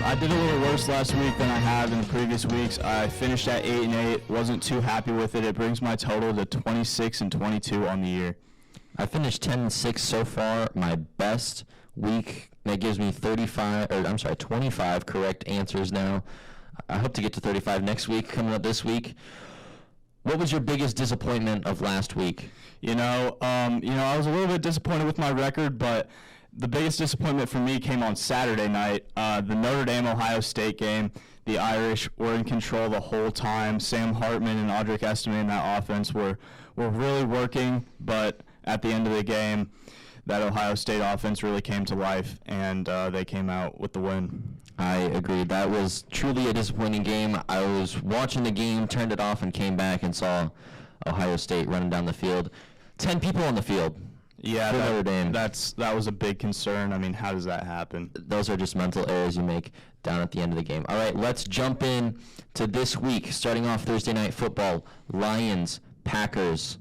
I did a little worse last week than I have in the previous weeks. I finished at 8-8. Wasn't too happy with it. It brings my total to 26-22 on the year. I finished 10-6 so far. My best week. That gives me 25 correct answers now. I hope to get to 35 next week, coming up this week. What was your biggest disappointment of last week? I was a little bit disappointed with my record, but the biggest disappointment for me came on Saturday night. The Notre Dame-Ohio State game. The Irish were in control the whole time. Sam Hartman and Audric Estime in that offense were really working, but at the end of the game, that Ohio State offense really came to life, and they came out with the win. I agree. That was truly a disappointing game. I was watching the game, turned it off, and came back and saw Ohio State running down the field. 10 people on the field. Yeah, for Notre Dame. That was a big concern. I mean, how does that happen? Those are just mental errors you make down at the end of the game. All right, let's jump in to this week. Starting off Thursday Night Football, Lions, Packers.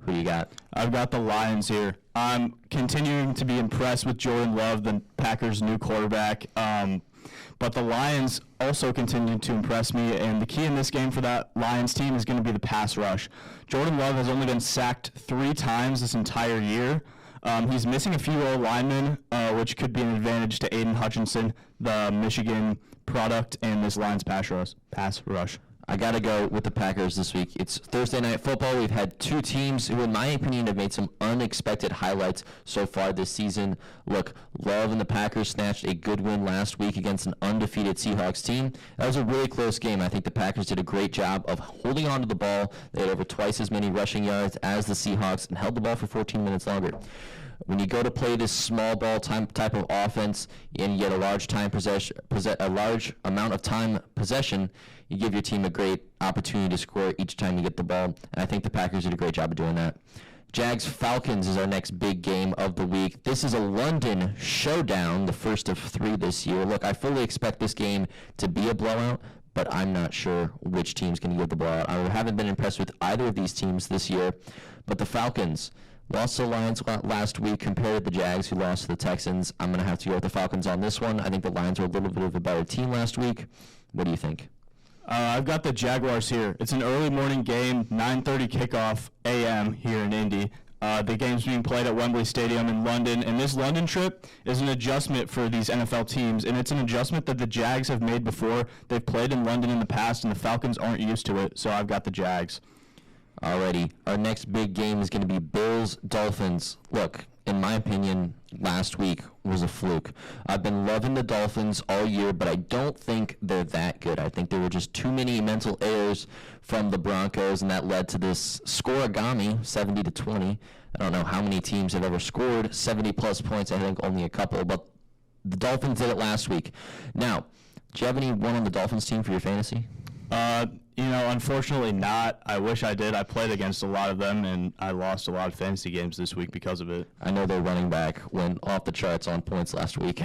Who you got? I've got the Lions here. I'm continuing to be impressed with Jordan Love, the Packers' new quarterback. But the Lions also continue to impress me, and the key in this game for that Lions team is going to be the pass rush. Jordan Love has only been sacked 3 times this entire year. He's missing a few old linemen, which could be an advantage to Aiden Hutchinson, the Michigan product, and this Lions pass rush. I got to go with the Packers this week. It's Thursday Night Football. We've had 2 teams who, in my opinion, have made some unexpected highlights so far this season. Look, Love and the Packers snatched a good win last week against an undefeated Seahawks team. That was a really close game. I think the Packers did a great job of holding on to the ball. They had over twice as many rushing yards as the Seahawks and held the ball for 14 minutes longer. When you go to play this small ball type of offense and you get a large amount of time possession, you give your team a great opportunity to score each time you get the ball. And I think the Packers did a great job of doing that. Jags-Falcons is our next big game of the week. This is a London showdown, the first of 3 this year. Look, I fully expect this game to be a blowout, but I'm not sure which team's going to get the blowout. I haven't been impressed with either of these teams this year, but the Falcons lost to the Lions last week compared to the Jags, who lost to the Texans. I'm going to have to go with the Falcons on this one. I think the Lions were a little bit of a better team last week. What do you think? I've got the Jaguars here. It's an early morning game, 9:30 kickoff a.m. here in Indy. The game's being played at Wembley Stadium in London, and this London trip is an adjustment for these NFL teams, and it's an adjustment that the Jags have made before. They've played in London in the past, and the Falcons aren't used to it, so I've got the Jags. Alrighty, our next big game is going to be Bills-Dolphins. Look, in my opinion, last week was a fluke. I've been loving the Dolphins all year, but I don't think they're that good. I think there were just too many mental errors from the Broncos, and that led to this scoregami, 70-20. I don't know how many teams have ever scored 70-plus points. I think only a couple, but the Dolphins did it last week. Now, do you have anyone on the Dolphins team for your fantasy? Unfortunately not. I wish I did. I played against a lot of them, and I lost a lot of fantasy games this week because of it. I know their running back went off the charts on points last week.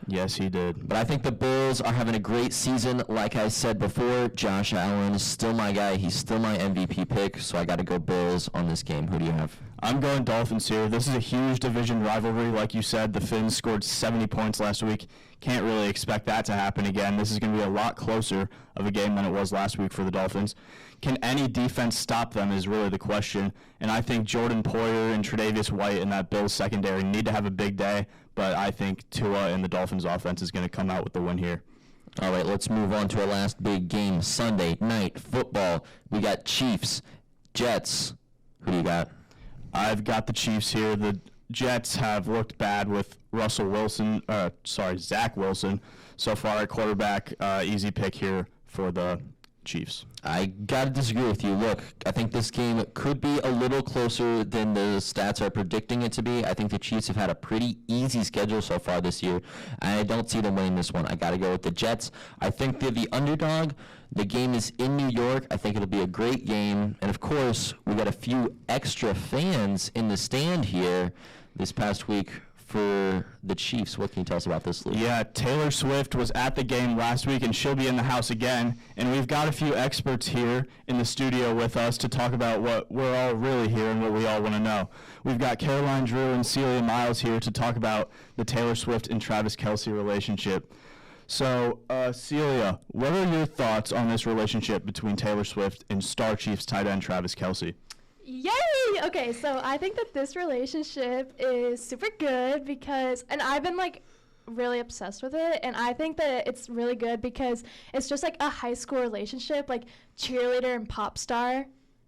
Yes, he did. But I think the Bills are having a great season. Like I said before, Josh Allen is still my guy. He's still my MVP pick, so I got to go Bills on this game. Who do you have? I'm going Dolphins here. This is a huge division rivalry. Like you said, the Finns scored 70 points last week. Can't really expect that to happen again. This is going to be a lot closer of a game than it was last week for the Dolphins. Can any defense stop them is really the question. And I think Jordan Poyer and Tre'Davious White in that Bills secondary need to have a big day. But I think Tua and the Dolphins offense is going to come out with the win here. All right, let's move on to our last big game, Sunday Night Football. We got Chiefs, Jets. Who do you got? I've got the Chiefs here. The Jets have looked bad with Zach Wilson so far at quarterback. Easy pick here for the Chiefs. I got to disagree with you. Look, I think this game could be a little closer than the stats are predicting it to be. I think the Chiefs have had a pretty easy schedule so far this year, and I don't see them winning this one. I got to go with the Jets. I think they're the underdog. The game is in New York. I think it'll be a great game. And, of course, we got a few extra fans in the stand here this past week for the Chiefs. What can you tell us about this, Luke? Yeah, Taylor Swift was at the game last week, and she'll be in the house again. And we've got a few experts here in the studio with us to talk about what we're all really here and what we all want to know. We've got Caroline, Drew, and Celia Miles here to talk about the Taylor Swift and Travis Kelce relationship. So, Celia, what are your thoughts on this relationship between Taylor Swift and Star Chiefs tight end Travis Kelce? Yay! Okay, so I think that this relationship is super good and I've been really obsessed with it, and I think that it's really good because it's just a high school relationship, cheerleader and pop star.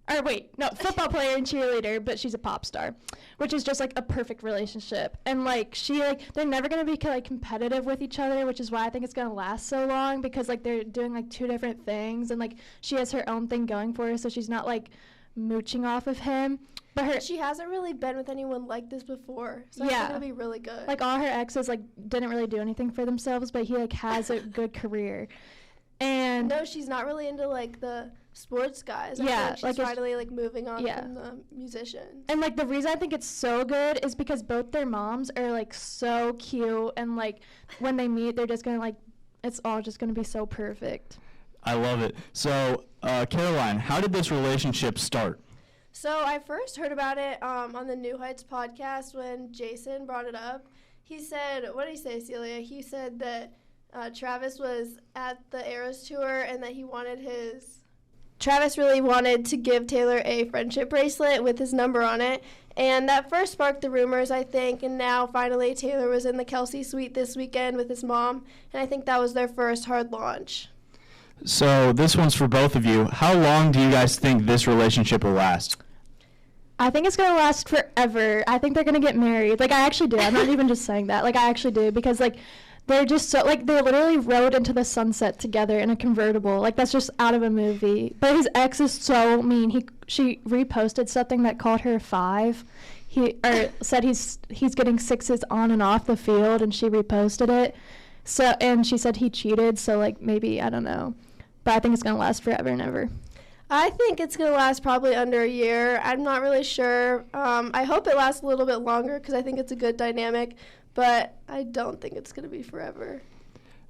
Or wait, no, football player and cheerleader, but she's a pop star, which is just a perfect relationship. And they're never gonna be competitive with each other, which is why I think it's gonna last so long because they're doing two different things, and she has her own thing going for her, so she's not mooching off of him. But she hasn't really been with anyone like this before, so I think it'll be really good. All her exes didn't really do anything for themselves, but he has a good career. And no, she's not really into the sports guys. I feel she's finally moving on from the musicians. And the reason I think it's so good is because both their moms are so cute, and when they meet, they're just gonna it's all just gonna be so perfect. I love it. So, Caroline, how did this relationship start? So I first heard about it on the New Heights podcast when Jason brought it up. He said, what did he say, Celia? He said that Travis was at the Eras tour and that Travis really wanted to give Taylor a friendship bracelet with his number on it. And that first sparked the rumors, I think, and now finally Taylor was in the Kelce suite this weekend with his mom, and I think that was their first hard launch. So this one's for both of you. How long do you guys think this relationship will last? I think it's going to last forever. I think they're going to get married. I actually do. I'm not even just saying that. I actually do because, they're just so, they literally rode into the sunset together in a convertible. That's just out of a movie. But his ex is so mean. She reposted something that called her 5. Said he's getting 6s on and off the field, and she reposted it. So, and she said he cheated, so, maybe, I don't know. But I think it's going to last forever and ever. I think it's going to last probably under a year. I'm not really sure. I hope it lasts a little bit longer because I think it's a good dynamic, but I don't think it's going to be forever.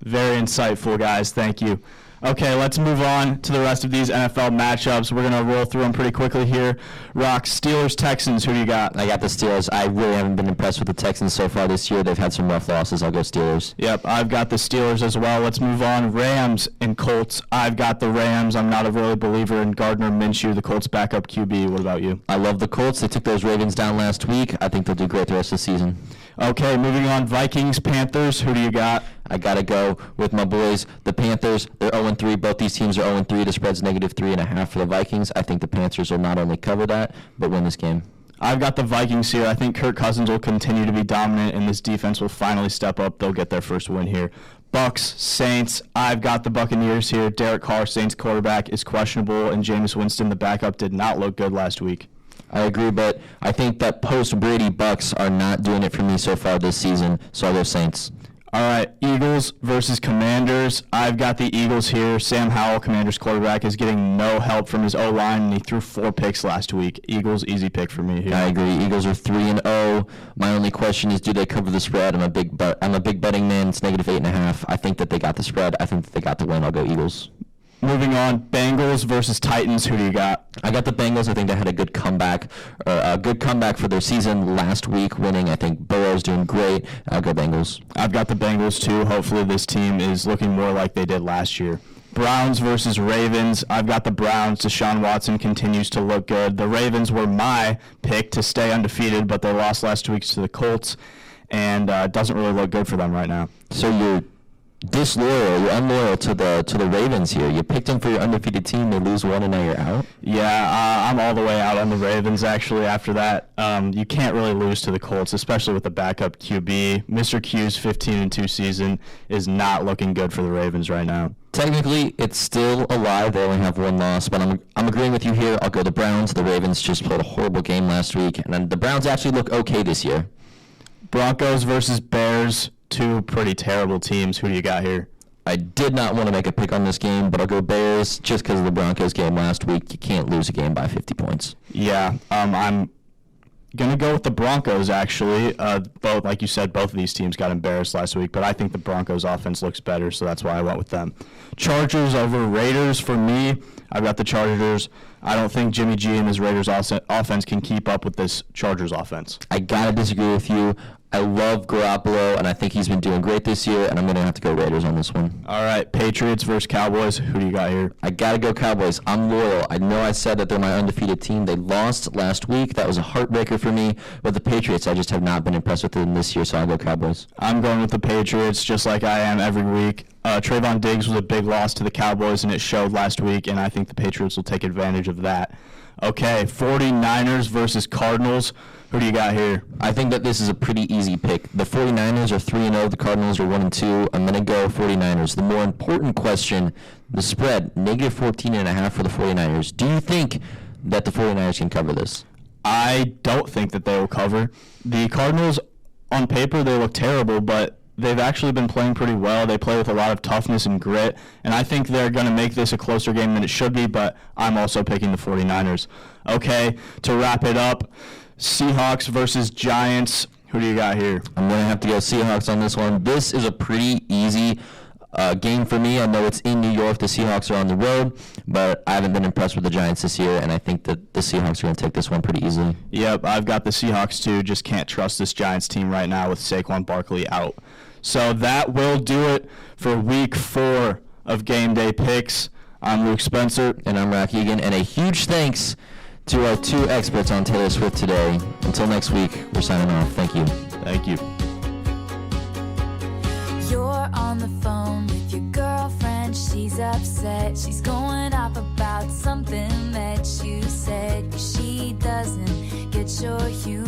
Very insightful, guys. Thank you. Okay, let's move on to the rest of these NFL matchups. We're going to roll through them pretty quickly here. Roch, Steelers, Texans, who do you got? I got the Steelers. I really haven't been impressed with the Texans so far this year. They've had some rough losses. I'll go Steelers. Yep, I've got the Steelers as well. Let's move on. Rams and Colts. I've got the Rams. I'm not a really believer in Gardner Minshew, the Colts' backup QB. What about you? I love the Colts. They took those Ravens down last week. I think they'll do great the rest of the season. Okay, moving on. Vikings, Panthers. Who do you got? I got to go with my boys, the Panthers. They're 0-3. Both these teams are 0-3. The spread's -3.5 for the Vikings. I think the Panthers will not only cover that, but win this game. I've got the Vikings here. I think Kirk Cousins will continue to be dominant, and this defense will finally step up. They'll get their first win here. Bucks, Saints. I've got the Buccaneers here. Derek Carr, Saints quarterback, is questionable, and Jameis Winston, the backup, did not look good last week. I agree, but I think that post-Brady Bucks are not doing it for me so far this season, so I'll go Saints. All right, Eagles versus Commanders. I've got the Eagles here. Sam Howell, Commanders quarterback, is getting no help from his O-line, and he threw 4 picks last week. Eagles, easy pick for me here. I agree. Eagles are 3-0. My only question is, do they cover the spread? I'm a big betting man. It's -8.5. I think that they got the spread. I think that they got the win. I'll go Eagles. Moving on, Bengals versus Titans. Who do you got? I got the Bengals. I think they had a good comeback for their season last week, winning. I think Burrow's doing great. I'll go Bengals. I've got the Bengals too. Hopefully this team is looking more like they did last year. Browns versus Ravens. I've got the Browns. Deshaun Watson continues to look good. The Ravens were my pick to stay undefeated, but they lost last week to the Colts, and it doesn't really look good for them right now. So you're unloyal to the Ravens here. You picked them for your undefeated team. They lose one, and now you're out. Yeah, I'm all the way out on the Ravens, actually, after that. You can't really lose to the Colts, especially with the backup QB. Mr. Q's 15-2 season is not looking good for the Ravens right now. Technically, it's still alive. They only have 1 loss, but I'm agreeing with you here. I'll go the Browns. The Ravens just played a horrible game last week, and then the Browns actually look okay this year. Broncos versus Bears. 2 pretty terrible teams. Who do you got here? I did not want to make a pick on this game, but I'll go Bears just because of the Broncos game last week. You can't lose a game by 50 points. Yeah, I'm going to go with the Broncos, actually. Both, like you said, both of these teams got embarrassed last week, but I think the Broncos offense looks better, so that's why I went with them. Chargers over Raiders for me. I've got the Chargers. I don't think Jimmy G and his Raiders offense can keep up with this Chargers offense. I got to disagree with you. I love Garoppolo, and I think he's been doing great this year, and I'm going to have to go Raiders on this one. All right, Patriots versus Cowboys. Who do you got here? I got to go Cowboys. I'm loyal. I know I said that they're my undefeated team. They lost last week. That was a heartbreaker for me. But the Patriots, I just have not been impressed with them this year, so I'll go Cowboys. I'm going with the Patriots, just like I am every week. Trayvon Diggs was a big loss to the Cowboys, and it showed last week, and I think the Patriots will take advantage of that. Okay, 49ers versus Cardinals. Who do you got here? I think that this is a pretty easy pick. The 49ers are 3-0. The Cardinals are 1-2. I'm going to go 49ers. The more important question, the spread, -14.5 for the 49ers. Do you think that the 49ers can cover this? I don't think that they will cover. The Cardinals, on paper, they look terrible, but they've actually been playing pretty well. They play with a lot of toughness and grit, and I think they're going to make this a closer game than it should be, but I'm also picking the 49ers. Okay, to wrap it up, Seahawks versus Giants. Who do you got here? I'm going to have to go Seahawks on this one. This is a pretty easy game for me. I know it's in New York. The Seahawks are on the road, but I haven't been impressed with the Giants this year, and I think that the Seahawks are going to take this one pretty easily. Yep, I've got the Seahawks too. Just can't trust this Giants team right now with Saquon Barkley out. So that will do it for Week 4 of Game Day Picks. I'm Luke Spencer. And I'm Roch Egan. And a huge thanks to our 2 experts on Taylor Swift today. Until next week, we're signing off. Thank you. Thank you. You're on the phone with your girlfriend. She's upset. She's going off about something that you said. 'Cause she doesn't get your humor.